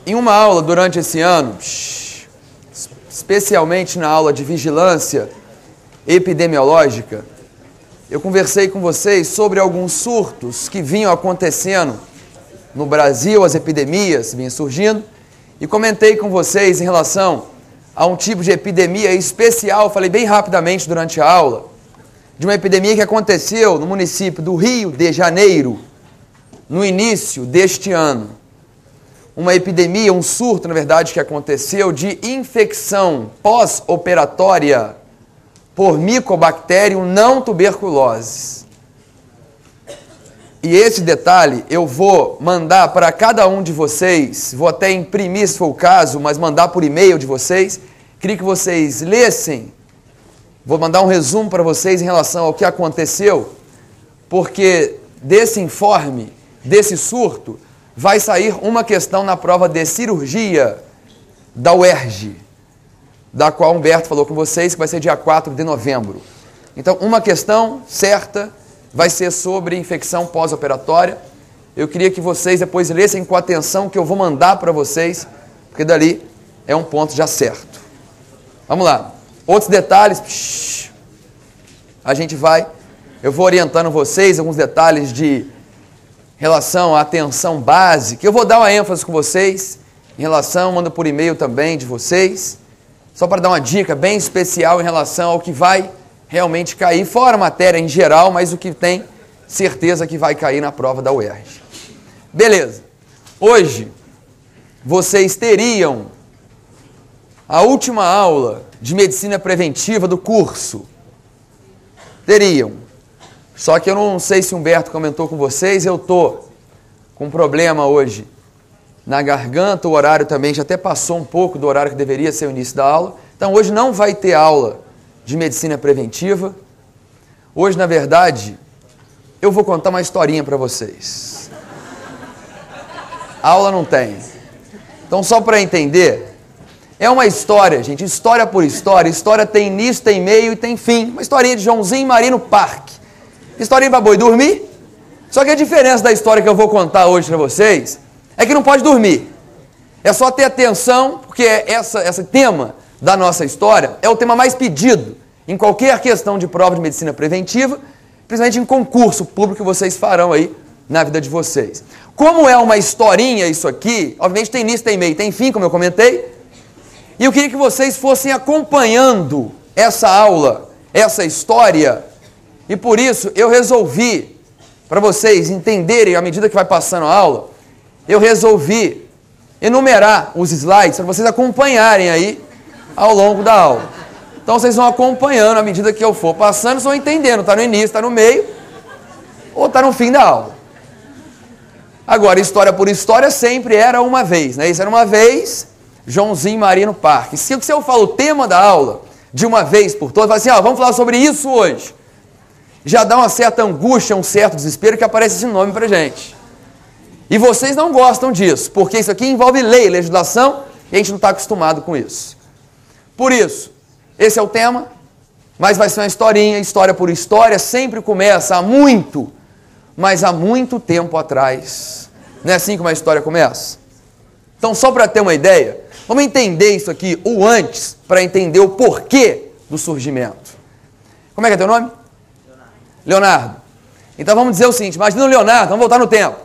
Em uma aula durante esse ano, especialmente na aula de vigilância epidemiológica, eu conversei com vocês sobre alguns surtos que vinham acontecendo no Brasil, as epidemias vinham surgindo, e comentei com vocês em relação a um tipo de epidemia especial, falei bem rapidamente durante a aula, de uma epidemia que aconteceu no município do Rio de Janeiro, no início deste ano. Uma epidemia, um surto, na verdade, que aconteceu de infecção pós-operatória por Mycobacterium não tuberculose. E esse detalhe eu vou mandar para cada um de vocês, vou até imprimir se for o caso, mas mandar por e-mail de vocês. Queria que vocês lessem, vou mandar um resumo para vocês em relação ao que aconteceu, porque desse informe, desse surto, vai sair uma questão na prova de cirurgia da UERJ, da qual Humberto falou com vocês, que vai ser dia 4 de novembro. Então, uma questão certa vai ser sobre infecção pós-operatória. Eu queria que vocês depois lessem com atenção que eu vou mandar para vocês, porque dali é um ponto já certo. Vamos lá. Outros detalhes, eu vou orientando vocês, alguns detalhes de relação à atenção básica. Eu vou dar uma ênfase com vocês, em relação, mando por e-mail também de vocês, só para dar uma dica bem especial em relação ao que vai realmente cair, fora a matéria em geral, mas o que tem certeza que vai cair na prova da UERJ. Beleza. Hoje, vocês teriam a última aula de medicina preventiva do curso. Teriam. Só que eu não sei se o Humberto comentou com vocês, eu estou com um problema hoje na garganta, o horário também já até passou um pouco do horário que deveria ser o início da aula. Então hoje não vai ter aula de medicina preventiva. Hoje, na verdade, eu vou contar uma historinha para vocês. A aula não tem. Então, só para entender, é uma história, gente, história por história. História tem início, tem meio e tem fim. Uma historinha de Joãozinho e Maria no parque. Historinha para boi dormir. Só que a diferença da história que eu vou contar hoje para vocês é que não pode dormir. É só ter atenção, porque esse tema da nossa história é o tema mais pedido em qualquer questão de prova de medicina preventiva, principalmente em concurso público que vocês farão aí na vida de vocês. Como é uma historinha isso aqui, obviamente tem início, tem meio, tem fim, como eu comentei, e eu queria que vocês fossem acompanhando essa aula, essa história, e por isso eu resolvi, para vocês entenderem à medida que vai passando a aula, eu resolvi enumerar os slides para vocês acompanharem aí ao longo da aula. Então vocês vão acompanhando à medida que eu for passando, vocês vão entendendo, está no início, está no meio, ou está no fim da aula. Agora, história por história sempre era uma vez, né? Isso era uma vez, Joãozinho e Maria no parque. Se eu falo o tema da aula de uma vez por todas, fala assim, vamos falar sobre isso hoje. Já dá uma certa angústia, um certo desespero que aparece esse nome pra gente. E vocês não gostam disso, porque isso aqui envolve lei, legislação, e a gente não está acostumado com isso. Por isso, esse é o tema, mas vai ser uma historinha, história por história, sempre começa há muito, mas há muito tempo atrás. Não é assim que uma história começa? Então, só para ter uma ideia, vamos entender isso aqui, o antes, para entender o porquê do surgimento. Como é que é teu nome? Leonardo. Então vamos dizer o seguinte, imagina o Leonardo, vamos voltar no tempo.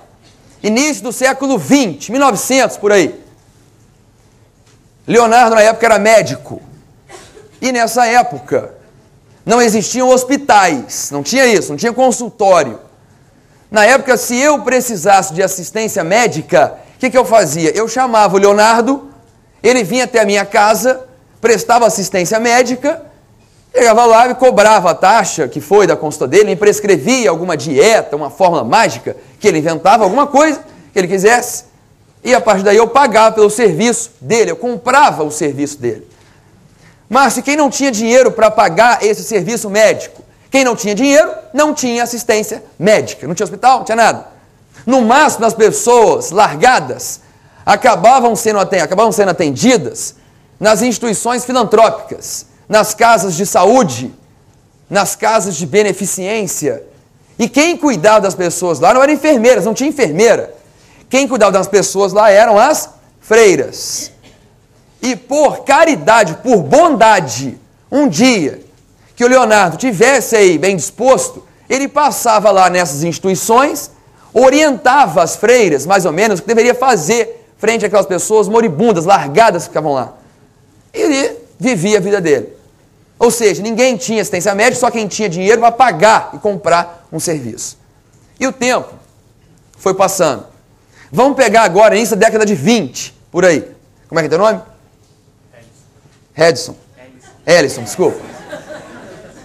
Início do século XX, 1900, por aí. Leonardo, na época, era médico. E nessa época, não existiam hospitais, não tinha isso, não tinha consultório. Na época, se eu precisasse de assistência médica, o que eu fazia? Eu chamava o Leonardo, ele vinha até a minha casa, prestava assistência médica, chegava lá e cobrava a taxa que foi da consulta dele, me prescrevia alguma dieta, uma fórmula mágica que ele inventava, alguma coisa que ele quisesse, e a partir daí eu pagava pelo serviço dele, eu comprava o serviço dele. Mas quem não tinha dinheiro para pagar esse serviço médico, quem não tinha dinheiro, não tinha assistência médica, não tinha hospital, não tinha nada. No máximo, as pessoas largadas acabavam sendo atendidas nas instituições filantrópicas, nas casas de saúde, nas casas de beneficência. E quem cuidava das pessoas lá não eram enfermeiras, não tinha enfermeira. Quem cuidava das pessoas lá eram as freiras. E por caridade, por bondade, um dia que o Leonardo tivesse aí bem disposto, ele passava lá nessas instituições, orientava as freiras, mais ou menos, o que deveria fazer frente àquelas pessoas moribundas, largadas que ficavam lá. E ele vivia a vida dele. Ou seja, ninguém tinha assistência médica, só quem tinha dinheiro para pagar e comprar um serviço. E o tempo foi passando. Vamos pegar agora, início da década de 20, por aí. Como é que é teu nome? Edson. Ellison, desculpa.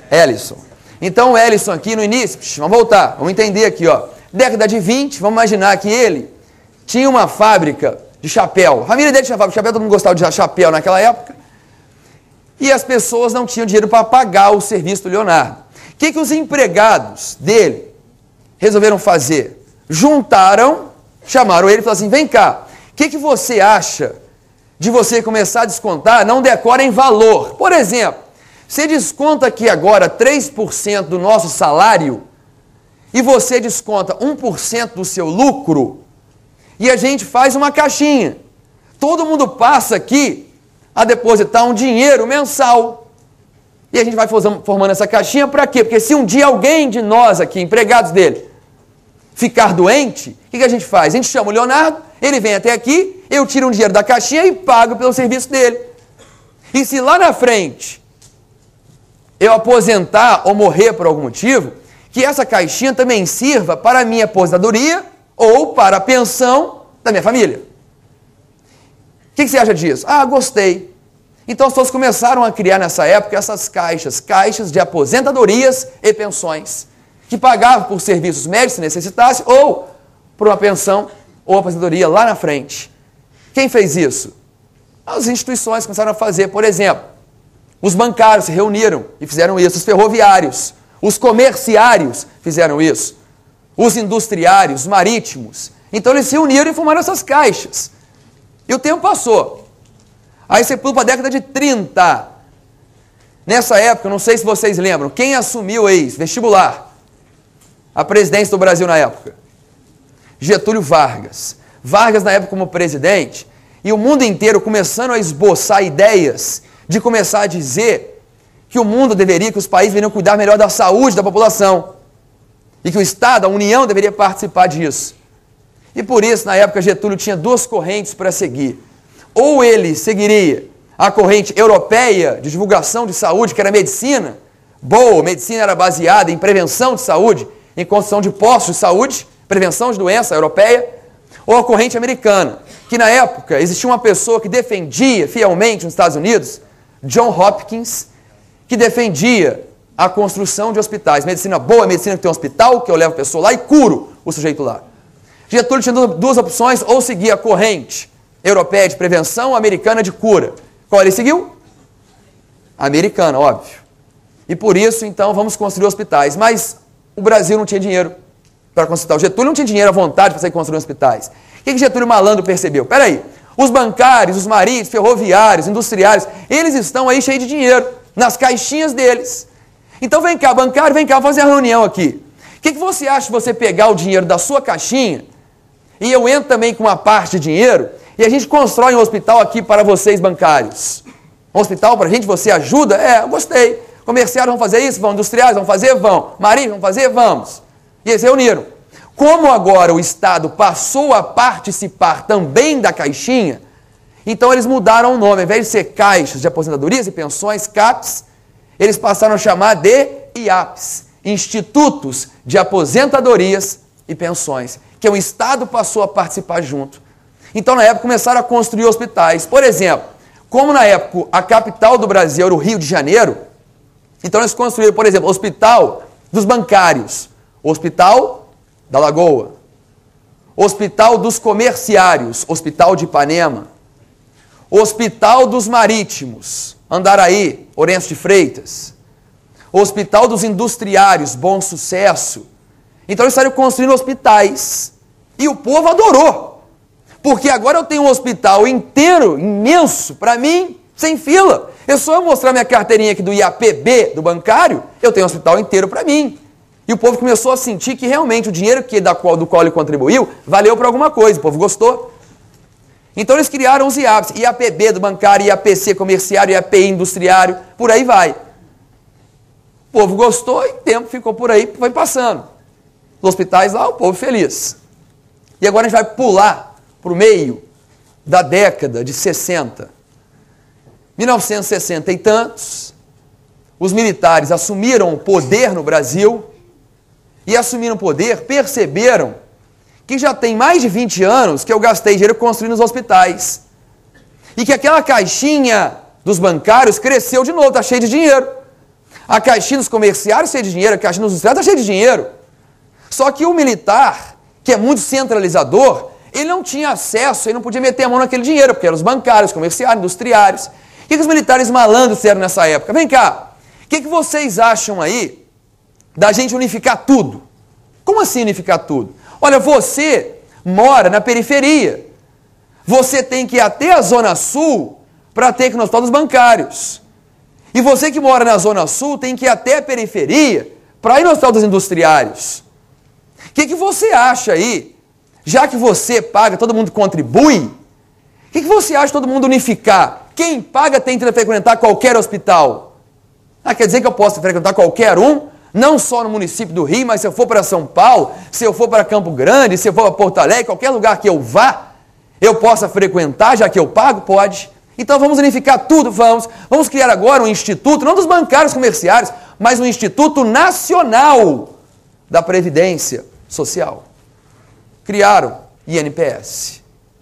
Ellison. Então o Ellison aqui no início, vamos voltar, vamos entender aqui, ó. Década de 20, vamos imaginar que ele tinha uma fábrica de chapéu. A família dele tinha fábrica de chapéu, todo mundo gostava de chapéu naquela época. E as pessoas não tinham dinheiro para pagar o serviço do Leonardo. O que os empregados dele resolveram fazer? Juntaram, chamaram ele e falaram assim, vem cá, o que você acha de você começar a descontar, não decora em valor? Por exemplo, você desconta aqui agora 3% do nosso salário e você desconta 1% do seu lucro e a gente faz uma caixinha. Todo mundo passa aqui a depositar um dinheiro mensal. E a gente vai formando essa caixinha para quê? Porque se um dia alguém de nós aqui, empregados dele, ficar doente, o que a gente faz? A gente chama o Leonardo, ele vem até aqui, eu tiro um dinheiro da caixinha e pago pelo serviço dele. E se lá na frente eu aposentar ou morrer por algum motivo, que essa caixinha também sirva para a minha aposentadoria ou para a pensão da minha família. O que você acha disso? Ah, gostei. Então as pessoas começaram a criar nessa época essas caixas de aposentadorias e pensões, que pagavam por serviços médicos se necessitasse, ou por uma pensão ou aposentadoria lá na frente. Quem fez isso? As instituições começaram a fazer, por exemplo, os bancários se reuniram e fizeram isso, os ferroviários, os comerciários fizeram isso, os industriários, os marítimos. Então eles se uniram e formaram essas caixas. E o tempo passou. Aí você pula para a década de 30. Nessa época, não sei se vocês lembram, quem assumiu vestibular, a presidência do Brasil na época? Getúlio Vargas. Vargas, na época, como presidente, e o mundo inteiro começando a esboçar ideias de começar a dizer que o mundo deveria, que os países deveriam cuidar melhor da saúde da população. E que o Estado, a União, deveria participar disso. E por isso, na época, Getúlio tinha duas correntes para seguir. Ou ele seguiria a corrente europeia de divulgação de saúde, que era a medicina. Boa, a medicina era baseada em prevenção de saúde, em construção de postos de saúde, prevenção de doença europeia. Ou a corrente americana, que na época existia uma pessoa que defendia fielmente nos Estados Unidos, John Hopkins, que defendia a construção de hospitais. Medicina boa é medicina que tem um hospital, que eu levo a pessoa lá e curo o sujeito lá. Getúlio tinha duas opções, ou seguir a corrente europeia de prevenção, americana de cura. Qual ele seguiu? A americana, óbvio. E por isso, então, vamos construir hospitais. Mas o Brasil não tinha dinheiro para construir. O Getúlio não tinha dinheiro à vontade para sair construindo hospitais. O que Getúlio malandro percebeu? Peraí, os bancários, os marítimos, ferroviários, industriários, eles estão aí cheios de dinheiro, nas caixinhas deles. Então vem cá, bancário, vem cá, vamos fazer uma reunião aqui. O que você acha de você pegar o dinheiro da sua caixinha e eu entro também com uma parte de dinheiro e a gente constrói um hospital aqui para vocês, bancários? Um hospital para a gente, você ajuda? Eu gostei. Comerciários vão fazer isso? Vão. Industriais vão fazer? Vão. Marítimos vão fazer? Vamos. E eles reuniram. Como agora o Estado passou a participar também da caixinha, então eles mudaram o nome. Ao invés de ser caixas de aposentadorias e pensões, CAPs, eles passaram a chamar de IAPs, Institutos de Aposentadorias e Pensões, que o Estado passou a participar junto. Então, na época, começaram a construir hospitais. Por exemplo, como na época a capital do Brasil era o Rio de Janeiro, então eles construíram, por exemplo, o Hospital dos Bancários, o Hospital da Lagoa, Hospital dos Comerciários, Hospital de Ipanema, Hospital dos Marítimos, Andaraí, Ourense de Freitas, Hospital dos Industriários, Bom Sucesso. Então eles estavam construindo hospitais. E o povo adorou. Porque agora eu tenho um hospital inteiro, imenso, para mim, sem fila. É só eu mostrar minha carteirinha aqui do IAPB, do bancário, eu tenho um hospital inteiro para mim. E o povo começou a sentir que realmente o dinheiro do qual ele contribuiu valeu para alguma coisa. O povo gostou. Então eles criaram os IAPs, IAPB do bancário, IAPC comerciário, IAPI industriário, por aí vai. O povo gostou e o tempo ficou por aí, foi passando. Os hospitais lá, o povo feliz. E agora a gente vai pular para o meio da década de 60. 1960 e tantos, os militares assumiram o poder no Brasil e assumiram o poder, perceberam que já tem mais de 20 anos que eu gastei dinheiro construindo os hospitais. E que aquela caixinha dos bancários cresceu de novo, está cheia de dinheiro. A caixinha dos comerciários cheia de dinheiro, a caixinha dos industriais está cheia de dinheiro. Só que o militar, que é muito centralizador, ele não tinha acesso, ele não podia meter a mão naquele dinheiro, porque eram os bancários, comerciários, industriários. O que os militares malandros fizeram nessa época? Vem cá, o que vocês acham aí da gente unificar tudo? Como assim unificar tudo? Olha, você mora na periferia. Você tem que ir até a Zona Sul para ter que ir no hospital dos bancários. E você que mora na Zona Sul tem que ir até a periferia para ir no hospital dos industriários. O que você acha aí? Já que você paga, todo mundo contribui, o que você acha de todo mundo unificar? Quem paga tem que frequentar qualquer hospital. Quer dizer que eu posso frequentar qualquer um? Não só no município do Rio, mas se eu for para São Paulo, se eu for para Campo Grande, se eu for para Porto Alegre, qualquer lugar que eu vá, eu possa frequentar, já que eu pago? Pode. Então vamos unificar tudo, vamos. Vamos criar agora um instituto, não dos bancários comerciários, mas um Instituto Nacional da Previdência Social. Criaram INPS.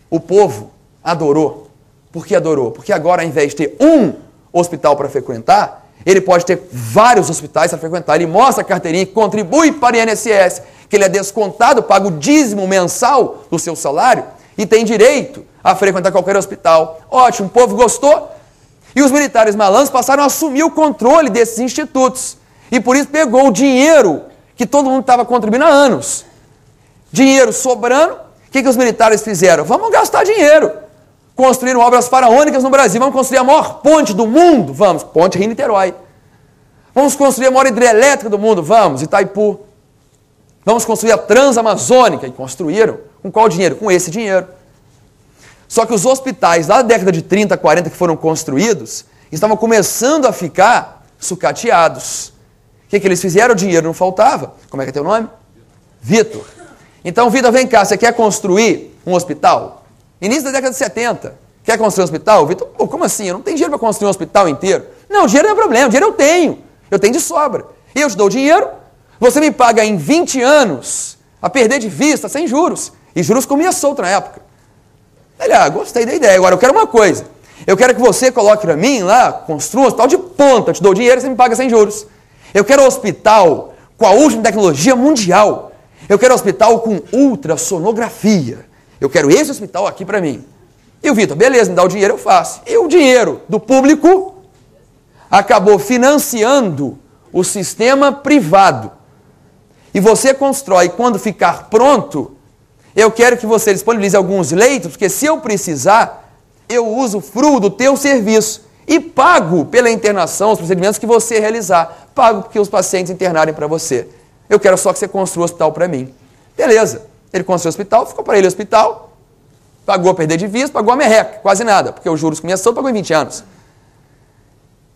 O povo adorou. Por que adorou? Porque agora, ao invés de ter um hospital para frequentar, ele pode ter vários hospitais para frequentar. Ele mostra a carteirinha que contribui para o INSS, que ele é descontado, paga o dízimo mensal do seu salário e tem direito a frequentar qualquer hospital. Ótimo, o povo gostou. E os militares malandros passaram a assumir o controle desses institutos. E por isso pegou o dinheiro que todo mundo estava contribuindo há anos. Dinheiro sobrando, o que os militares fizeram? Vamos gastar dinheiro. Construíram obras faraônicas no Brasil. Vamos construir a maior ponte do mundo? Vamos, ponte Rio-Niterói. Vamos construir a maior hidrelétrica do mundo? Vamos, Itaipu. Vamos construir a Transamazônica. E construíram. Com qual dinheiro? Com esse dinheiro. Só que os hospitais lá da década de 30, 40 que foram construídos, estavam começando a ficar sucateados. O que eles fizeram? O dinheiro não faltava. Como é que é teu nome? Vitor. Então, Vitor, vem cá, você quer construir um hospital? Início da década de 70. Quer construir um hospital? Vitor, como assim? Eu não tenho dinheiro para construir um hospital inteiro. Não, dinheiro não é problema, dinheiro eu tenho. Eu tenho de sobra. E eu te dou o dinheiro, você me paga em 20 anos, a perder de vista, sem juros. E juros comia solto na época. Ele, gostei da ideia. Agora, eu quero uma coisa. Eu quero que você coloque para mim lá, construa um hospital de ponta, eu te dou o dinheiro e você me paga sem juros. Eu quero um hospital com a última tecnologia mundial. Eu quero um hospital com ultrassonografia. Eu quero esse hospital aqui para mim. E o Vitor, beleza, me dá o dinheiro, eu faço. E o dinheiro do público acabou financiando o sistema privado. E você constrói, quando ficar pronto, eu quero que você disponibilize alguns leitos, porque se eu precisar, eu uso fruto do teu serviço e pago pela internação, os procedimentos que você realizar. Pago porque os pacientes internarem para você. Eu quero só que você construa o hospital para mim. Beleza. Ele construiu o hospital, ficou para ele o hospital, pagou a perder de vista, pagou a merreca, quase nada, porque os juros começou, pagou em 20 anos.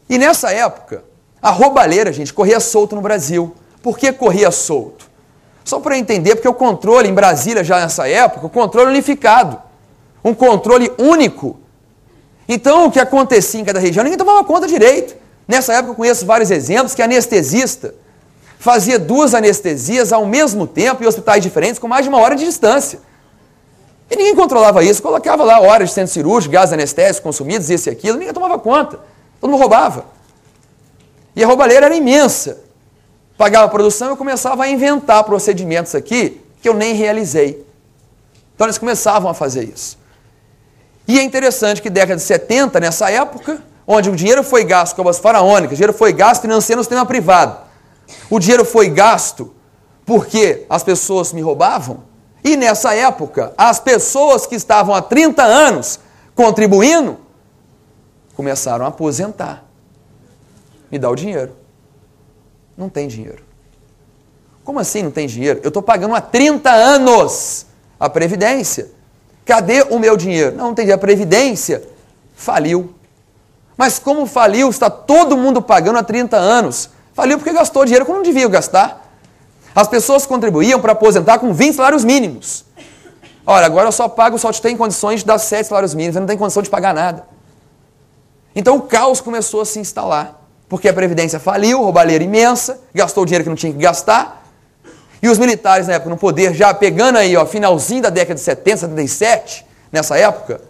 E nessa época, a roubalheira, gente, corria solto no Brasil. Por que corria solto? Só para eu entender, porque o controle em Brasília, já nessa época, o controle unificado, um controle único. Então, o que acontecia em cada região, ninguém tomava conta direito. Nessa época, eu conheço vários exemplos que anestesista fazia 2 anestesias ao mesmo tempo em hospitais diferentes com mais de 1 hora de distância. E ninguém controlava isso, colocava lá horas de centro cirúrgico, gás anestésico consumidos, isso e aquilo, ninguém tomava conta, todo mundo roubava. E a roubalheira era imensa. Pagava a produção e eu começava a inventar procedimentos aqui que eu nem realizei. Então eles começavam a fazer isso. E é interessante que década de 70, nessa época, onde o dinheiro foi gasto com obras faraônicas, o dinheiro foi gasto financiando o sistema privado. O dinheiro foi gasto porque as pessoas me roubavam. E nessa época, as pessoas que estavam há 30 anos contribuindo, começaram a aposentar. Me dá o dinheiro. Não tem dinheiro. Como assim não tem dinheiro? Eu estou pagando há 30 anos a Previdência. Cadê o meu dinheiro? Não tem dinheiro. A Previdência faliu. Mas como faliu? Está todo mundo pagando há 30 anos. Faliu porque gastou dinheiro que não devia gastar. As pessoas contribuíam para aposentar com 20 salários mínimos. Olha, agora eu só te tenho condições de dar 7 salários mínimos, eu não tenho condição de pagar nada. Então o caos começou a se instalar, porque a Previdência faliu, roubalheira imensa, gastou dinheiro que não tinha que gastar, e os militares na época no poder, já pegando aí, ó, finalzinho da década de 70, 77, nessa época,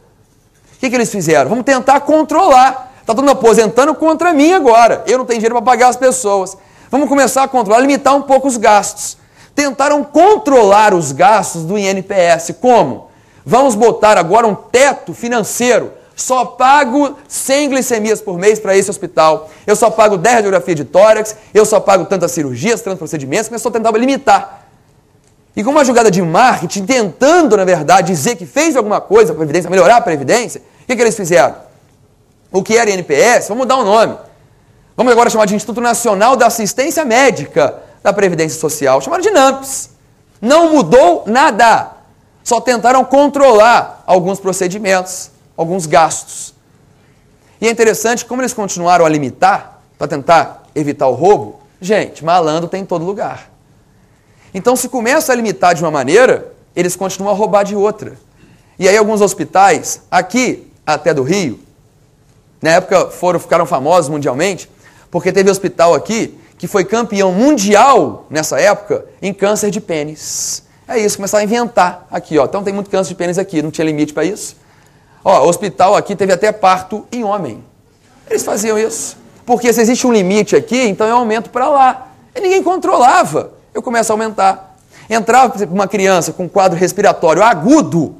o que eles fizeram? Vamos tentar controlar. Está todo mundo aposentando contra mim agora, eu não tenho dinheiro para pagar as pessoas. Vamos começar a controlar, limitar um pouco os gastos. Tentaram controlar os gastos do INPS. Como? Vamos botar agora um teto financeiro. Só pago 100 glicemias por mês para esse hospital. Eu só pago 10 radiografias de tórax. Eu só pago tantas cirurgias, tantos procedimentos. Começou a tentar limitar. E com uma jogada de marketing, tentando, na verdade, dizer que fez alguma coisa para a Previdência, melhorar a Previdência, o que eles fizeram? O que era INPS, vamos mudar o nome. Vamos agora chamar de Instituto Nacional da Assistência Médica da Previdência Social, chamaram de INAMPS. Não mudou nada. Só tentaram controlar alguns procedimentos, alguns gastos. E é interessante como eles continuaram a limitar, para tentar evitar o roubo. Gente, malandro tem em todo lugar. Então, se começa a limitar de uma maneira, eles continuam a roubar de outra. E aí alguns hospitais, aqui até do Rio, na época ficaram famosos mundialmente, porque teve hospital aqui que foi campeão mundial, nessa época, em câncer de pênis. É isso, começaram a inventar aqui, ó. Então tem muito câncer de pênis aqui, não tinha limite para isso. Ó, o hospital aqui teve até parto em homem. Eles faziam isso. Porque se existe um limite aqui, então eu aumento para lá. E ninguém controlava. Eu começo a aumentar. Entrava uma criança com quadro respiratório agudo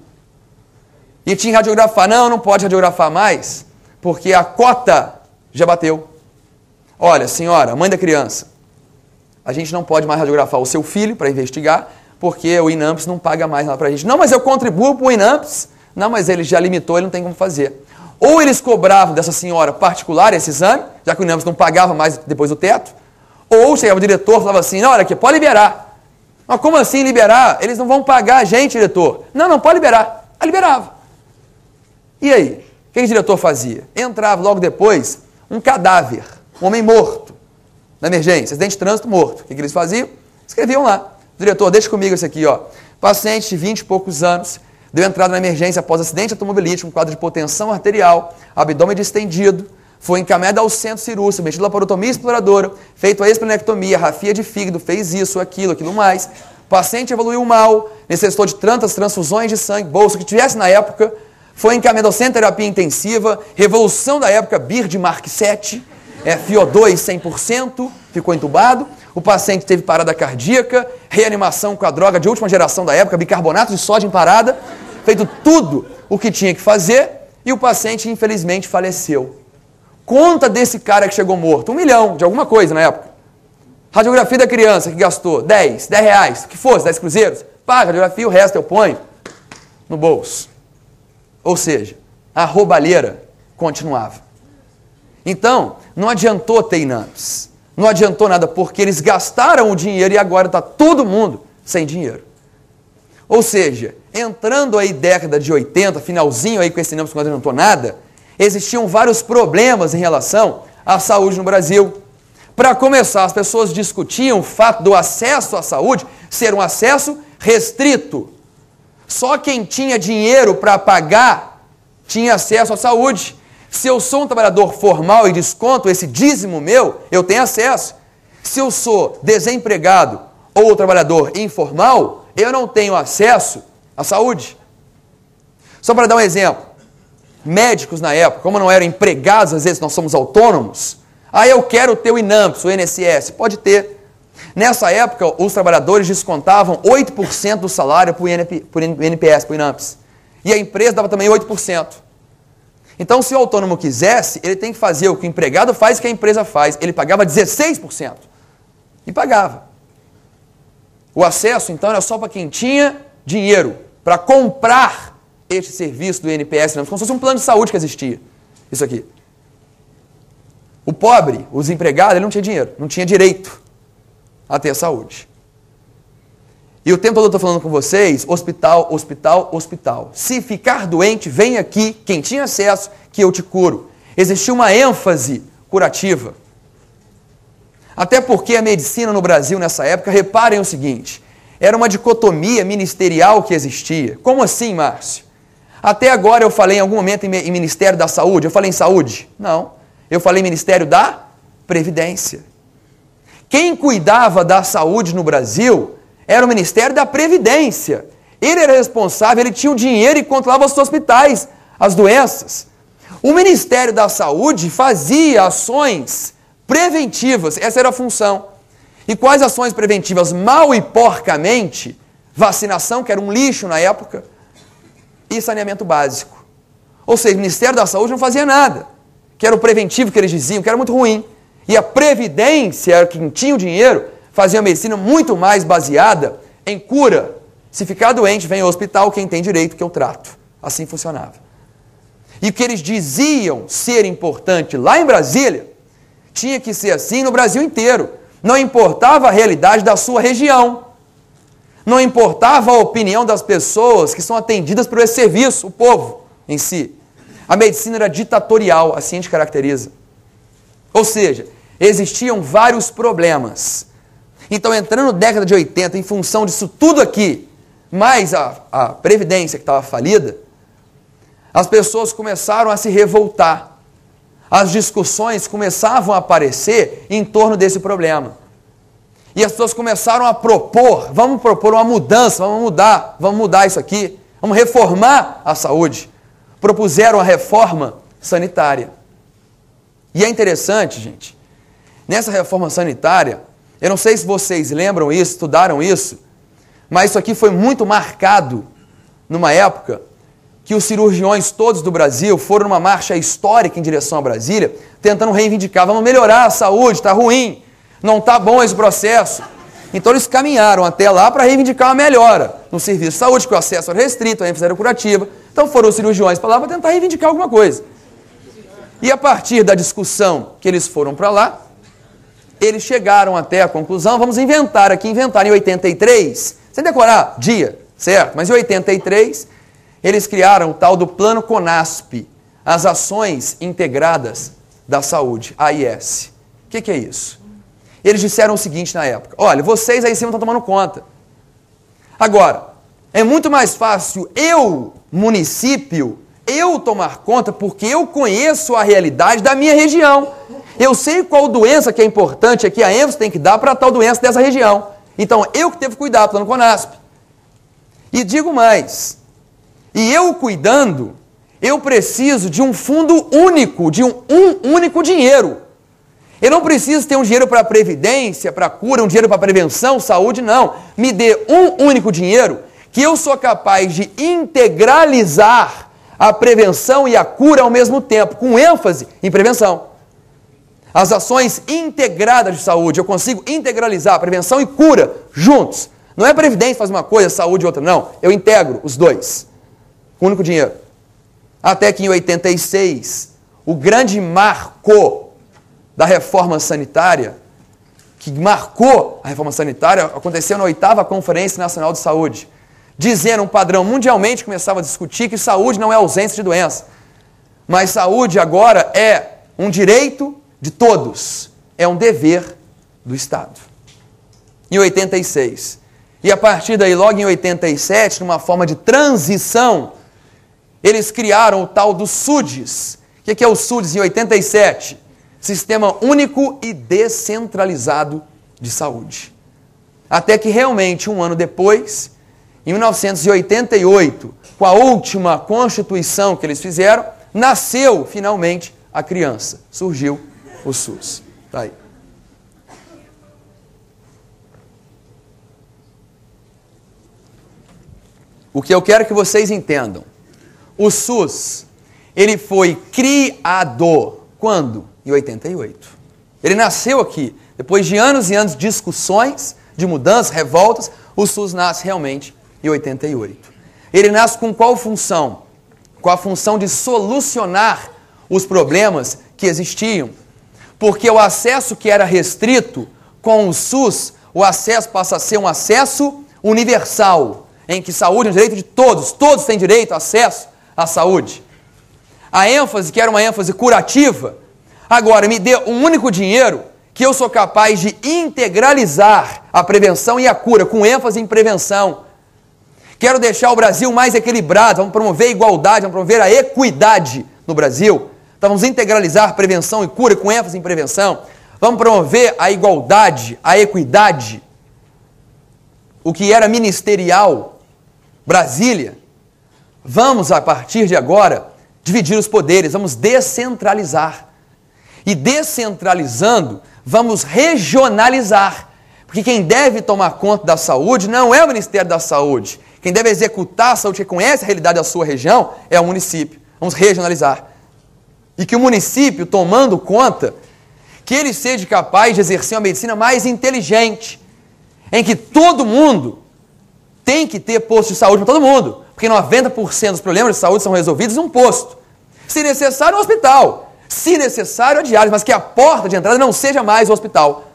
e tinha que radiografar. Não, não pode radiografar mais, porque a cota já bateu. Olha, senhora, mãe da criança, a gente não pode mais radiografar o seu filho para investigar, porque o INAMPS não paga mais nada para a gente. Não, mas eu contribuo para o INAMPS. Não, mas ele já limitou, ele não tem como fazer. Ou eles cobravam dessa senhora particular esse exame, já que o INAMPS não pagava mais depois do teto, ou chegava o diretor e falava assim, não, olha aqui, pode liberar. Mas como assim liberar? Eles não vão pagar a gente, diretor. Não, não, pode liberar. Aí liberava. E aí? O que o diretor fazia? Entrava logo depois um cadáver, um homem morto, na emergência, acidente de trânsito morto. O que eles faziam? Escreviam lá. Diretor, deixa comigo esse aqui, ó. Paciente de 20 e poucos anos, deu entrada na emergência após acidente automobilístico, um quadro de hipotensão arterial, abdômen distendido, foi encaminhado ao centro cirúrgico, submetido à laparotomia exploradora, feito a esplenectomia, rafia de fígado, fez isso, aquilo mais. O paciente evoluiu mal, necessitou de tantas transfusões de sangue, bolsa que tivesse na época, foi encaminhado ao centro de terapia intensiva, revolução da época, BIR de Mark 7, FO2 100%, ficou entubado. O paciente teve parada cardíaca, reanimação com a droga de última geração da época, bicarbonato de sódio em parada, feito tudo o que tinha que fazer e o paciente, infelizmente, faleceu. Conta desse cara que chegou morto, 1 milhão de alguma coisa na época. Radiografia da criança que gastou 10 reais, que fosse, 10 cruzeiros, paga a radiografia, o resto eu ponho no bolso. Ou seja, a roubalheira continuava. Então, não adiantou ter INAMPS. Não adiantou nada, porque eles gastaram o dinheiro e agora está todo mundo sem dinheiro. Ou seja, entrando aí década de 80, finalzinho aí com esse INAMPS que não adiantou nada, existiam vários problemas em relação à saúde no Brasil. Para começar, as pessoas discutiam o fato do acesso à saúde ser um acesso restrito. Só quem tinha dinheiro para pagar tinha acesso à saúde. Se eu sou um trabalhador formal e desconto esse dízimo meu, eu tenho acesso. Se eu sou desempregado ou trabalhador informal, eu não tenho acesso à saúde. Só para dar um exemplo, médicos na época, como não eram empregados, às vezes nós somos autônomos, eu quero ter o INAMPS, o INSS, pode ter. Nessa época, os trabalhadores descontavam 8% do salário para o INPS, para o INAMPS. E a empresa dava também 8%. Então, se o autônomo quisesse, ele tem que fazer o que o empregado faz e o que a empresa faz. Ele pagava 16%. E pagava. O acesso, então, era só para quem tinha dinheiro para comprar este serviço do INPS, como se fosse um plano de saúde que existia. Isso aqui. O pobre, o desempregado, ele não tinha dinheiro, não tinha direito a ter saúde. E o tempo todo eu estou falando com vocês, hospital, hospital, hospital. Se ficar doente, vem aqui, quem tinha acesso, que eu te curo. Existia uma ênfase curativa. Até porque a medicina no Brasil nessa época, reparem o seguinte, era uma dicotomia ministerial que existia. Como assim, Márcio? Até agora eu falei em algum momento em Ministério da Saúde, eu falei em saúde? Não, eu falei em Ministério da Previdência. Quem cuidava da saúde no Brasil era o Ministério da Previdência. Ele era responsável, ele tinha o dinheiro e controlava os hospitais, as doenças. O Ministério da Saúde fazia ações preventivas, essa era a função. E quais ações preventivas? Mal e porcamente, vacinação, que era um lixo na época, e saneamento básico. Ou seja, o Ministério da Saúde não fazia nada, que era o preventivo que eles diziam, que era muito ruim. E a Previdência, era quem tinha o dinheiro, fazia uma medicina muito mais baseada em cura. Se ficar doente, vem ao hospital, quem tem direito que eu trato. Assim funcionava. E o que eles diziam ser importante lá em Brasília, tinha que ser assim no Brasil inteiro. Não importava a realidade da sua região. Não importava a opinião das pessoas que são atendidas por esse serviço, o povo em si. A medicina era ditatorial, assim a gente caracteriza. Ou seja, existiam vários problemas. Então, entrando na década de 80, em função disso tudo aqui, mais a Previdência que estava falida, as pessoas começaram a se revoltar. As discussões começavam a aparecer em torno desse problema. E as pessoas começaram a propor, vamos propor uma mudança, vamos mudar isso aqui, vamos reformar a saúde. Propuseram a reforma sanitária. E é interessante, gente, nessa reforma sanitária, eu não sei se vocês lembram isso, estudaram isso, mas isso aqui foi muito marcado numa época que os cirurgiões todos do Brasil foram numa marcha histórica em direção a Brasília, tentando reivindicar, vamos melhorar a saúde, está ruim, não está bom esse processo. Então eles caminharam até lá para reivindicar uma melhora no serviço de saúde, que o acesso era restrito, a ênfase era curativa. Então foram os cirurgiões para lá para tentar reivindicar alguma coisa. E a partir da discussão que eles foram para lá, eles chegaram até a conclusão, vamos inventar em 83, sem decorar dia, certo? Mas em 83, eles criaram o tal do Plano CONASP, as Ações Integradas da Saúde, AIS. O que é isso? Eles disseram o seguinte na época, olha, vocês aí em cima estão tomando conta. Agora, é muito mais fácil eu, município, eu tomar conta porque eu conheço a realidade da minha região. Eu sei qual doença que é importante aqui, a ênfase tem que dar para tal doença dessa região. Então, eu que devo cuidar, Plano CONASP. E digo mais, e eu cuidando, eu preciso de um fundo único, de um único dinheiro. Eu não preciso ter um dinheiro para previdência, para cura, um dinheiro para prevenção, saúde, não. Me dê um único dinheiro que eu sou capaz de integralizar a prevenção e a cura ao mesmo tempo, com ênfase em prevenção. As ações integradas de saúde, eu consigo integralizar a prevenção e cura juntos. Não é previdência faz uma coisa, saúde outra, não. Eu integro os dois. Com um único dinheiro. Até que em 86, o grande marco da reforma sanitária, que marcou a reforma sanitária, aconteceu na 8ª Conferência Nacional de Saúde, dizendo um padrão mundialmente, começava a discutir que saúde não é ausência de doença, mas saúde agora é um direito de todos, é um dever do Estado. Em 86. E a partir daí, logo em 87, numa forma de transição, eles criaram o tal do SUDES. O que é o SUDES em 87? Sistema Único e Descentralizado de Saúde. Até que realmente, um ano depois, em 1988, com a última Constituição que eles fizeram, nasceu finalmente a criança. Surgiu o SUS. Está aí. O que eu quero que vocês entendam. O SUS, ele foi criado quando? Em 88. Ele nasceu aqui. Depois de anos e anos de discussões, de mudanças, revoltas, o SUS nasce realmente em 88. Ele nasce com qual função? Com a função de solucionar os problemas que existiam. Porque o acesso que era restrito com o SUS, o acesso passa a ser um acesso universal, em que saúde é um direito de todos, todos têm direito, acesso à saúde. A ênfase, que era uma ênfase curativa, agora me dê um único dinheiro que eu sou capaz de integralizar a prevenção e a cura, com ênfase em prevenção. Quero deixar o Brasil mais equilibrado, vamos promover a igualdade, vamos promover a equidade no Brasil. Então vamos integralizar prevenção e cura com ênfase em prevenção. Vamos promover a igualdade, a equidade. O que era ministerial, Brasília, vamos a partir de agora dividir os poderes, vamos descentralizar. E descentralizando, vamos regionalizar. Porque quem deve tomar conta da saúde não é o Ministério da Saúde. Quem deve executar a saúde, que conhece a realidade da sua região, é o município. Vamos regionalizar. E que o município, tomando conta, que ele seja capaz de exercer uma medicina mais inteligente, em que todo mundo tem que ter posto de saúde para todo mundo, porque 90% dos problemas de saúde são resolvidos em um posto. Se necessário, um hospital. Se necessário, a diálise, mas que a porta de entrada não seja mais o hospital.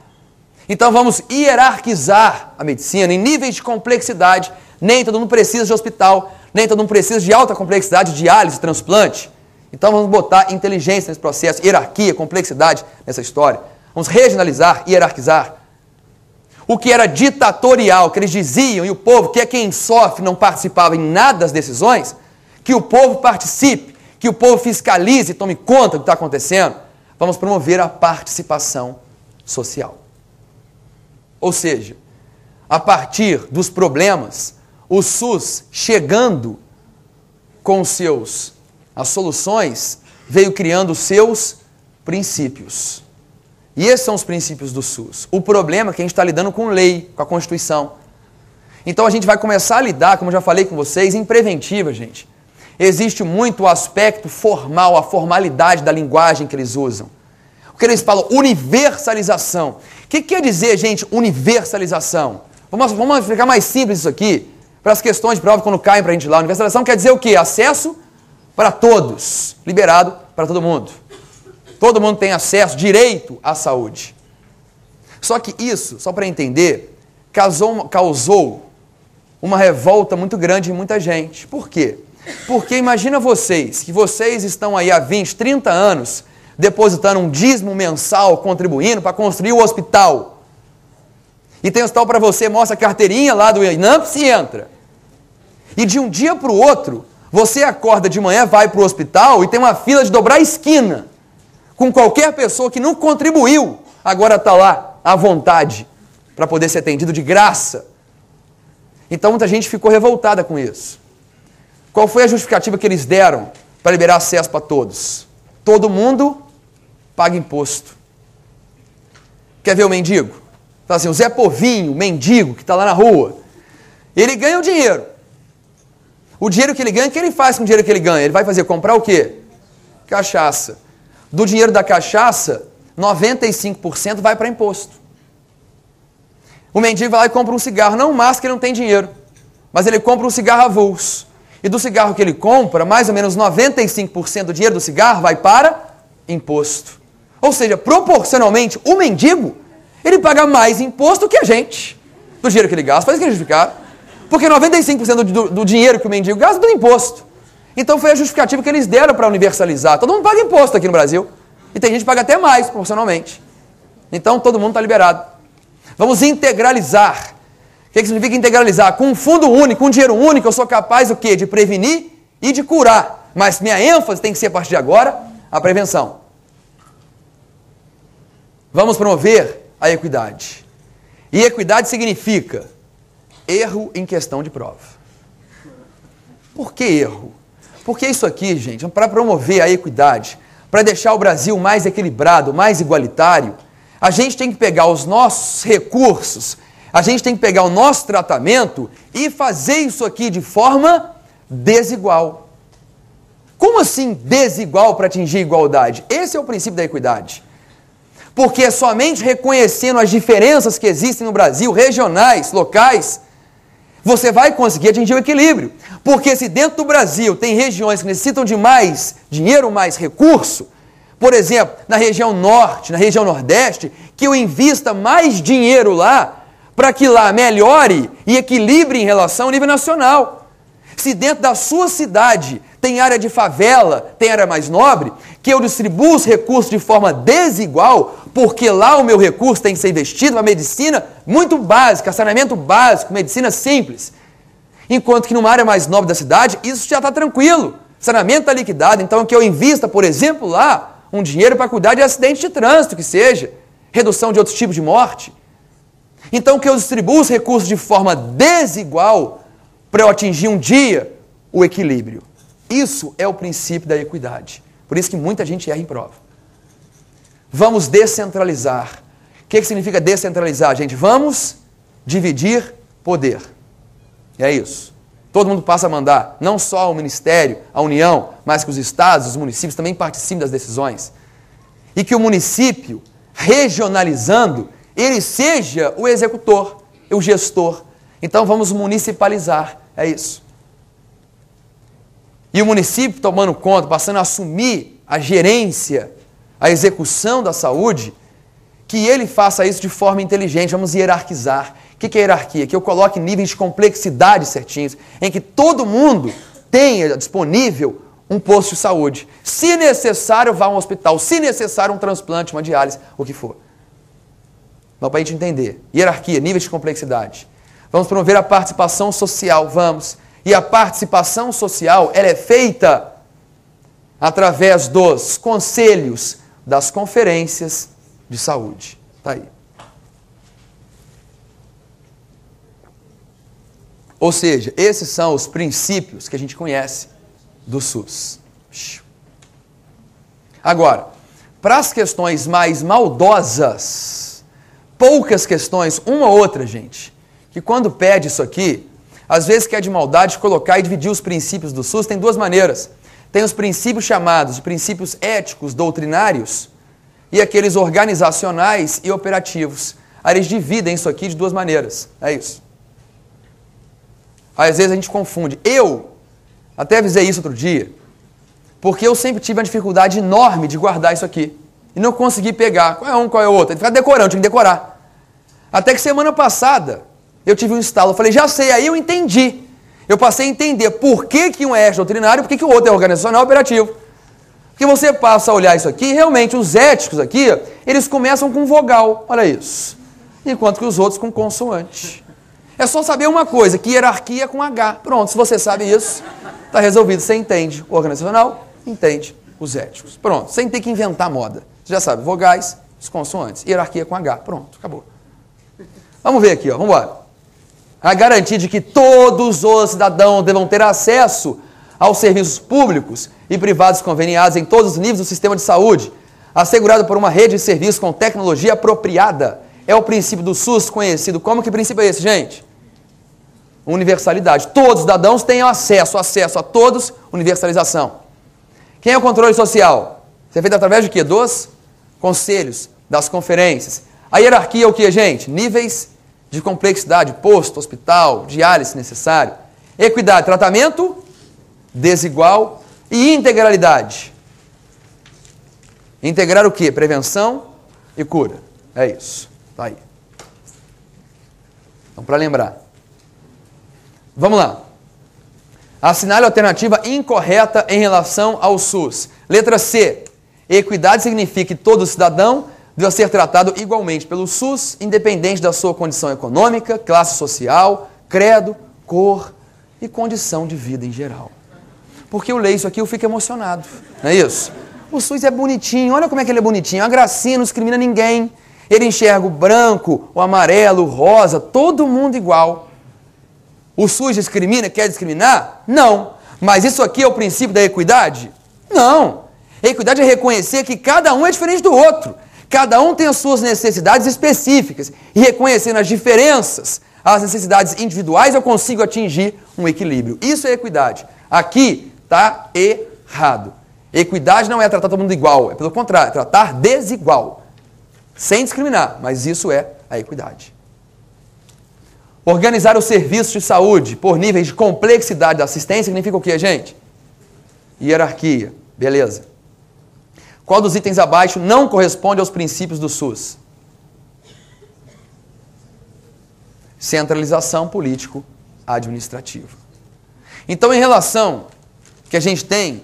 Então vamos hierarquizar a medicina em níveis de complexidade. Nem todo mundo precisa de hospital, nem todo mundo precisa de alta complexidade, diálise, transplante. Então vamos botar inteligência nesse processo, hierarquia, complexidade nessa história. Vamos regionalizar, hierarquizar. O que era ditatorial, que eles diziam, e o povo, que é quem sofre, não participava em nada das decisões, que o povo participe, que o povo fiscalize e tome conta do que está acontecendo. Vamos promover a participação social. Ou seja, a partir dos problemas, o SUS chegando com as soluções, veio criando os seus princípios. E esses são os princípios do SUS. O problema é que a gente está lidando com lei, com a Constituição. Então a gente vai começar a lidar, como eu já falei com vocês, em preventiva, gente. Existe muito o aspecto formal, a formalidade da linguagem que eles usam. O que eles falam? Universalização. O que quer dizer, gente, universalização? Vamos ficar mais simples isso aqui, para as questões de prova quando caem para a gente lá. Universalização quer dizer o quê? Acesso para todos, liberado para todo mundo. Todo mundo tem acesso, direito à saúde. Só que isso, só para entender, causou uma revolta muito grande em muita gente. Por quê? Porque imagina vocês, que vocês estão aí há 20, 30 anos depositando um dízimo mensal, contribuindo para construir o hospital. E tem hospital para você, mostra a carteirinha lá do INAMPS e entra. E de um dia para o outro, você acorda de manhã, vai para o hospital e tem uma fila de dobrar a esquina com qualquer pessoa que não contribuiu, agora está lá à vontade para poder ser atendido de graça. Então muita gente ficou revoltada com isso. Qual foi a justificativa que eles deram para liberar acesso para todos? Todo mundo paga imposto. Quer ver o mendigo? Fala assim, o Zé Povinho, o mendigo que está lá na rua, ele ganha o dinheiro. O dinheiro que ele ganha, o que ele faz com o dinheiro que ele ganha? Ele vai fazer comprar o quê? Cachaça. Do dinheiro da cachaça, 95% vai para imposto. O mendigo vai lá e compra um cigarro. Não mais que ele não tem dinheiro, mas ele compra um cigarro avulso. E do cigarro que ele compra, mais ou menos 95% do dinheiro do cigarro vai para imposto. Ou seja, proporcionalmente, o mendigo, ele paga mais imposto que a gente. Do dinheiro que ele gasta, faz isso que justificar. Porque 95% do dinheiro que o mendigo gasta é do imposto. Então foi a justificativa que eles deram para universalizar. Todo mundo paga imposto aqui no Brasil. E tem gente que paga até mais, proporcionalmente. Então todo mundo está liberado. Vamos integralizar. O que significa integralizar? Com um fundo único, um dinheiro único, eu sou capaz o quê? De prevenir e de curar. Mas minha ênfase tem que ser, a partir de agora, a prevenção. Vamos promover a equidade. E equidade significa erro em questão de prova. Por que erro? Porque isso aqui, gente, para promover a equidade, para deixar o Brasil mais equilibrado, mais igualitário, a gente tem que pegar os nossos recursos, a gente tem que pegar o nosso tratamento e fazer isso aqui de forma desigual. Como assim desigual para atingir igualdade? Esse é o princípio da equidade. Porque é somente reconhecendo as diferenças que existem no Brasil, regionais, locais, você vai conseguir atingir o equilíbrio. Porque se dentro do Brasil tem regiões que necessitam de mais dinheiro, mais recurso, por exemplo, na região norte, na região nordeste, que eu invista mais dinheiro lá para que lá melhore e equilibre em relação ao nível nacional. Se dentro da sua cidade tem área de favela, tem área mais nobre, que eu distribuo os recursos de forma desigual, porque lá o meu recurso tem que ser investido para medicina muito básica, saneamento básico, medicina simples. Enquanto que numa área mais nobre da cidade, isso já está tranquilo. Saneamento está liquidado, então que eu invista, por exemplo, lá, um dinheiro para cuidar de acidente de trânsito, que seja, redução de outros tipos de morte. Então que eu distribuo os recursos de forma desigual para eu atingir um dia o equilíbrio. Isso é o princípio da equidade. Por isso que muita gente erra em prova. Vamos descentralizar. O que significa descentralizar, gente? Vamos dividir poder. E é isso. Todo mundo passa a mandar, não só o Ministério, a União, mas que os estados, os municípios também participem das decisões. E que o município, regionalizando, ele seja o executor, o gestor. Então vamos municipalizar, é isso. E o município tomando conta, passando a assumir a gerência, a execução da saúde, que ele faça isso de forma inteligente, vamos hierarquizar. O que é hierarquia? Que eu coloque níveis de complexidade certinhos, em que todo mundo tenha disponível um posto de saúde. Se necessário, vá a um hospital. Se necessário, um transplante, uma diálise, o que for. Mas para a gente entender. Hierarquia, níveis de complexidade. Vamos promover a participação social, vamos. E a participação social, ela é feita através dos conselhos, das conferências de saúde. Está aí. Ou seja, esses são os princípios que a gente conhece do SUS. Agora, para as questões mais maldosas, poucas questões, uma ou outra, gente, que quando pede isso aqui, às vezes quer de maldade colocar e dividir os princípios do SUS, tem duas maneiras. Tem os princípios chamados de princípios éticos, doutrinários, e aqueles organizacionais e operativos. Aí eles dividem isso aqui de duas maneiras. É isso. Às vezes a gente confunde. Eu até avisei isso outro dia, porque eu sempre tive uma dificuldade enorme de guardar isso aqui. E não consegui pegar. Qual é um, qual é o outro? Ele fica decorando, tinha que decorar. Até que semana passada eu tive um estalo. Eu falei, já sei, aí eu entendi. Eu passei a entender por que um é doutrinário e por que o outro é organizacional operativo. Porque você passa a olhar isso aqui, realmente os éticos aqui, eles começam com vogal, olha isso. Enquanto que os outros com consoante. É só saber uma coisa, que hierarquia é com H. Pronto, se você sabe isso, está resolvido. Você entende o organizacional, entende os éticos. Pronto, sem ter que inventar moda. Você já sabe, vogais, os consoantes, hierarquia com H. Pronto, acabou. Vamos ver aqui, ó, vamos embora. A garantia de que todos os cidadãos devam ter acesso aos serviços públicos e privados conveniados em todos os níveis do sistema de saúde, assegurado por uma rede de serviços com tecnologia apropriada. É o princípio do SUS conhecido como, que princípio é esse, gente? Universalidade. Todos os cidadãos têm acesso a todos, universalização. Quem é o controle social? Isso é feito através de quê? Dos conselhos, das conferências. A hierarquia é o que, gente? Níveis de complexidade, posto, hospital, diálise se necessário. Equidade, tratamento desigual e integralidade. Integrar o quê? Prevenção e cura. É isso. Está aí. Então, para lembrar. Vamos lá. Assinale a alternativa incorreta em relação ao SUS. Letra C. Equidade significa que todo cidadão deve ser tratado igualmente pelo SUS, independente da sua condição econômica, classe social, credo, cor e condição de vida em geral. Porque eu leio isso aqui e eu fico emocionado. Não é isso? O SUS é bonitinho. Olha como é que ele é bonitinho. A gracinha não discrimina ninguém. Ele enxerga o branco, o amarelo, o rosa, todo mundo igual. O SUS discrimina, quer discriminar? Não. Mas isso aqui é o princípio da equidade? Não. A equidade é reconhecer que cada um é diferente do outro. Cada um tem as suas necessidades específicas. E reconhecendo as diferenças, as necessidades individuais, eu consigo atingir um equilíbrio. Isso é equidade. Aqui está errado. Equidade não é tratar todo mundo igual. É pelo contrário, é tratar desigual. Sem discriminar, mas isso é a equidade. Organizar os serviços de saúde por níveis de complexidade da assistência significa o quê, gente? Hierarquia. Beleza. Qual dos itens abaixo não corresponde aos princípios do SUS? centralização político-administrativa. Então, em relação que a gente tem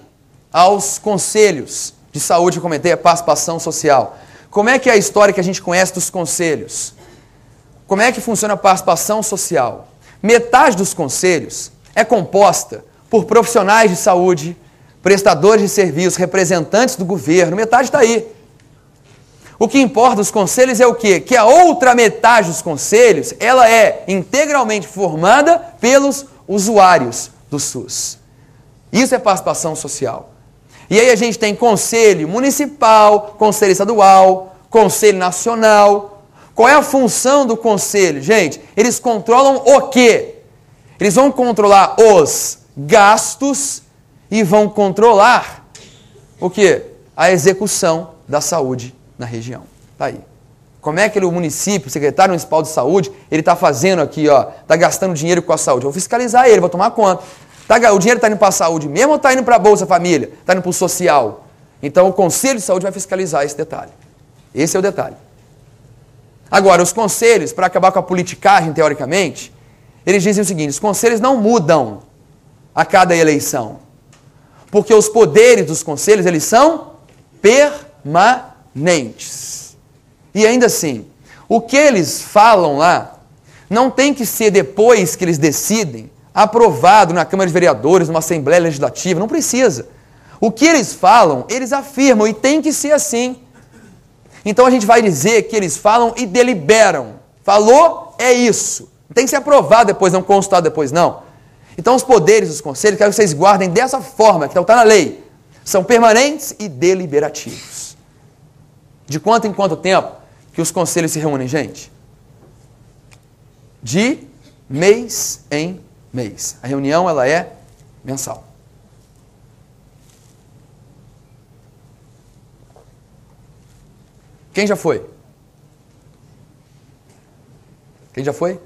aos conselhos de saúde, eu comentei a participação social. Como é que é a história que a gente conhece dos conselhos? Como é que funciona a participação social? Metade dos conselhos é composta por profissionais de saúde, prestadores de serviços, representantes do governo, metade está aí. O que importa dos conselhos é o quê? Que a outra metade dos conselhos, ela é integralmente formada pelos usuários do SUS. Isso é participação social. E aí a gente tem conselho municipal, conselho estadual, conselho nacional. Qual é a função do conselho? Gente, eles controlam o quê? Eles vão controlar os gastos e vão controlar o quê? A execução da saúde na região. Tá aí. Como é que o município, o secretário municipal de saúde, ele está fazendo aqui, ó, está gastando dinheiro com a saúde? Eu vou fiscalizar ele, vou tomar conta. O dinheiro está indo para a saúde mesmo ou está indo para a Bolsa Família? Está indo para o social? Então o Conselho de Saúde vai fiscalizar esse detalhe. Esse é o detalhe. Agora, os conselhos, para acabar com a politicagem, teoricamente, eles dizem o seguinte: os conselhos não mudam a cada eleição. Porque os poderes dos conselhos, eles são permanentes. E ainda assim, o que eles falam lá não tem que ser depois que eles decidem, aprovado na Câmara de Vereadores, numa Assembleia Legislativa, não precisa. O que eles falam, eles afirmam, e tem que ser assim. Então a gente vai dizer que eles falam e deliberam. Falou, é isso. Não tem que ser aprovado depois, não consultado depois, não. Então os poderes dos conselhos, quero que vocês guardem dessa forma, que está na lei. São permanentes e deliberativos. De quanto em quanto tempo que os conselhos se reúnem, gente? De mês em mês. A reunião, ela é mensal. Quem já foi? Quem já foi?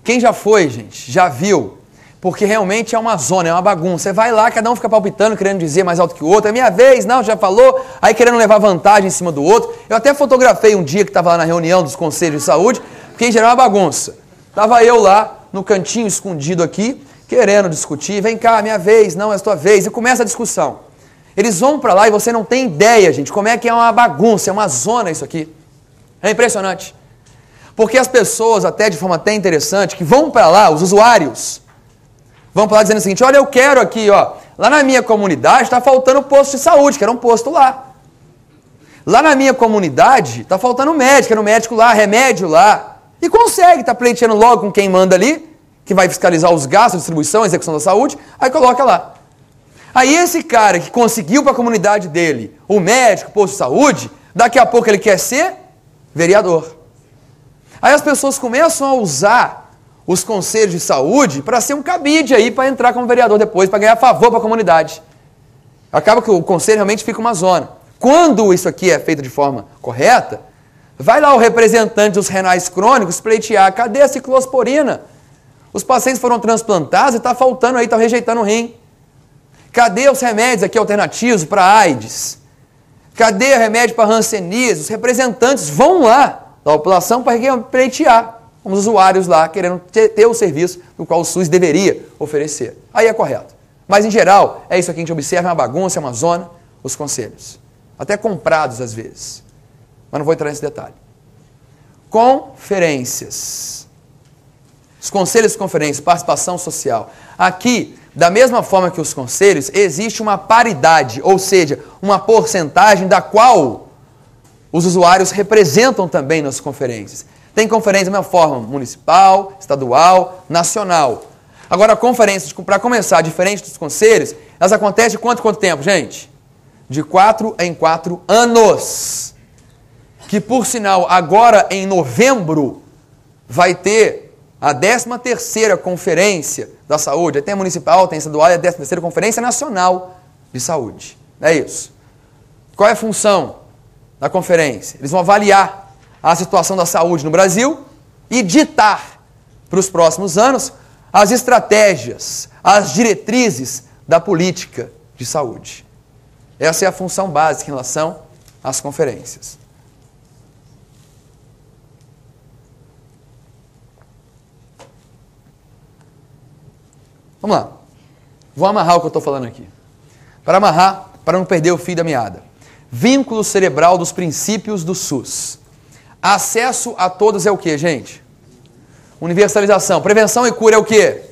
Quem já foi, gente, já viu, porque realmente é uma zona, é uma bagunça. Você vai lá, cada um fica palpitando, querendo dizer mais alto que o outro. É minha vez, não, já falou, aí querendo levar vantagem em cima do outro. Eu até fotografei um dia que estava lá na reunião dos conselhos de saúde, porque em geral é uma bagunça. Estava eu lá, no cantinho escondido aqui, querendo discutir. Vem cá, minha vez, não, é a tua vez. E começa a discussão. Eles vão para lá e você não tem ideia, gente, como é que é uma bagunça, é uma zona isso aqui. É impressionante. Porque as pessoas, até de forma até interessante, que vão para lá, os usuários, vão para lá dizendo o seguinte: olha, eu quero aqui, ó, lá na minha comunidade está faltando posto de saúde, que era um posto lá. Lá na minha comunidade está faltando médico, que era um médico lá, remédio lá. E consegue, está pleiteando logo com quem manda ali, que vai fiscalizar os gastos, a distribuição, a execução da saúde, aí coloca lá. Aí esse cara que conseguiu para a comunidade dele o médico, o posto de saúde, daqui a pouco ele quer ser vereador. Aí as pessoas começam a usar os conselhos de saúde para ser um cabide aí, para entrar como vereador depois, para ganhar favor para a comunidade. Acaba que o conselho realmente fica uma zona. Quando isso aqui é feito de forma correta, vai lá o representante dos renais crônicos pleitear: cadê a ciclosporina? Os pacientes foram transplantados e está faltando aí, estão rejeitando o rim. Cadê os remédios aqui alternativos para AIDS? Cadê o remédio para hanseníase? Os representantes vão lá da população para pleitear, como os usuários lá querendo ter o serviço do qual o SUS deveria oferecer. Aí é correto. Mas, em geral, é isso aqui que a gente observa: é uma bagunça, é uma zona, os conselhos. Até comprados, às vezes. Mas não vou entrar nesse detalhe. Conferências. Os conselhos de conferência, participação social. Aqui, da mesma forma que os conselhos, existe uma paridade, ou seja, uma porcentagem da qual os usuários representam também nas conferências. Tem conferência da mesma forma, municipal, estadual, nacional. Agora, a conferência, para começar, diferente dos conselhos, elas acontecem de quanto tempo, gente? De 4 em 4 anos. Que, por sinal, agora em novembro, vai ter a 13ª Conferência da Saúde. Tem a municipal, tem a estadual e a 13ª Conferência Nacional de Saúde. É isso. Qual é a função da conferência? Eles vão avaliar a situação da saúde no Brasil e ditar para os próximos anos as estratégias, as diretrizes da política de saúde. Essa é a função básica em relação às conferências. Vamos lá. Vou amarrar o que eu estou falando aqui. Para amarrar, para não perder o fio da meada. Vínculo cerebral dos princípios do SUS. Acesso a todos é o que, gente? Universalização. Prevenção e cura é o que?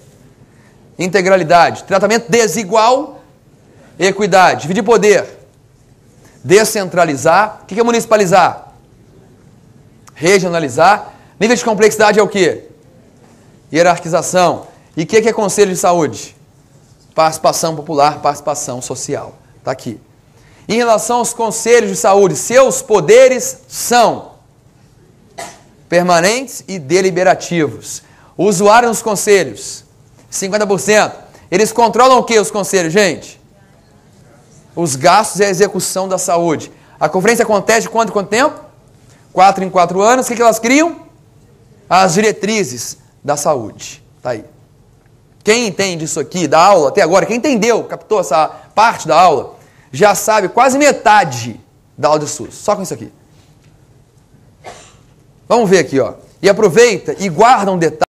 Integralidade. Tratamento desigual, equidade. Dividir poder. Descentralizar. O que é municipalizar? Regionalizar. Nível de complexidade é o que? Hierarquização. E o que é conselho de saúde? Participação popular, participação social. Está aqui. Em relação aos conselhos de saúde, seus poderes são permanentes e deliberativos. O usuário nos conselhos, 50%. Eles controlam o que os conselhos, gente? Os gastos e a execução da saúde. A conferência acontece de quanto tempo? 4 em 4 anos. O que elas criam? As diretrizes da saúde. Está aí. Quem entende isso aqui da aula até agora, quem entendeu, captou essa parte da aula, já sabe quase metade da aula de SUS. Só com isso aqui. Vamos ver aqui, ó. E aproveita e guarda um detalhe.